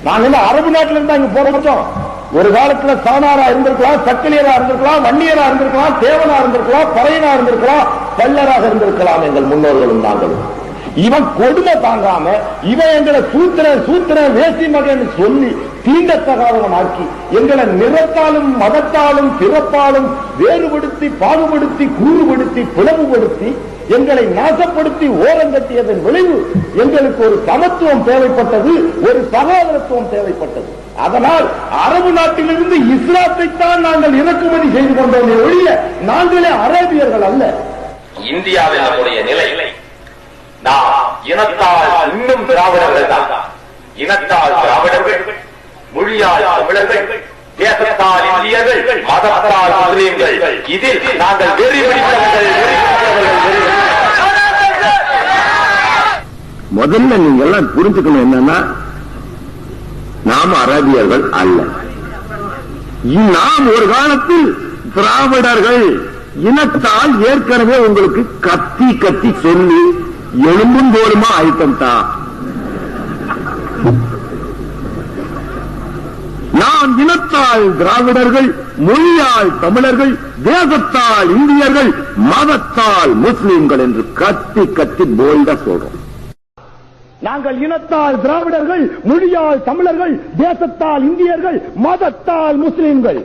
நாங்க அரபு நாட்டில இருந்தா இங்க போறோம். ஒரு காலத்துல சாணாரா இருந்திருக்கலாம், சக்கிலியரா இருந்திருக்கலாம், வன்னியரா இருந்திருக்கலாம், தேவனா இருந்திருக்கலாம், பறையனா இருந்திருக்கலாம், பல்லராக இருந்திருக்கலாம் எங்கள் முன்னோர்களும் நாங்களும். இவன் கொடுமை தாங்காம இவன் எங்களை சூத்திர வேசி மகன் சொல்லி தீண்டத்தகாதவன் ஆக்கி எங்களை நிறத்தாலும் மதத்தாலும் பிறப்பாலும் வேறுபடுத்தி பாகுபடுத்தி கூறுபடுத்தி பிளவுபடுத்தி எங்களை நாசப்படுத்தி ஓரங்கட்டியதன் விளைவு எங்களுக்கு ஒரு சமத்துவம் தேவைப்பட்டது, ஒரு சகோதரத்துவம் தேவைப்பட்டது. அதனால் அரபு நாட்டிலிருந்து இஸ்லாத்தை தான் நாங்கள் இறக்குமதி செய்து கொண்டோமே ஒழிய நாங்களே அரேபியர்கள் அல்ல. இந்தியாவில் நம்முடைய நிலை நாம் இனத்தால் இன்னும் திராவிடர்கள் தான். இனத்தால் திராவிடர்கள், மொழியால் தமிழர்கள், தேசத்தால் இந்தியர்கள், மதத்தால் முஸ்லீம்கள். இதில் நாங்கள் வெறி பிடித்தவர்கள். முதல்ல நீங்க எல்லாம் புரிஞ்சுக்கணும் என்னன்னா, நாம் அரேபியர்கள் அல்ல. நாம் ஒரு காலத்தில் திராவிடர்கள். இனத்தால் ஏற்கனவே உங்களுக்கு கத்தி கத்தி சொல்லி எலும்பும் தோலுமா ஆயிட்டம் தான். நாம் இனத்தால் திராவிடர்கள், மொழியால் தமிழர்கள், தேசத்தால் இந்தியர்கள், மதத்தால் முஸ்லிம்கள் என்று கத்தி கத்தி போல்டா சொல்றோம். நாங்கள் இனத்தால் திராவிடர்கள், மொழியால் தமிழர்கள், தேசத்தால் இந்தியர்கள், மதத்தால் முஸ்லிம்கள்.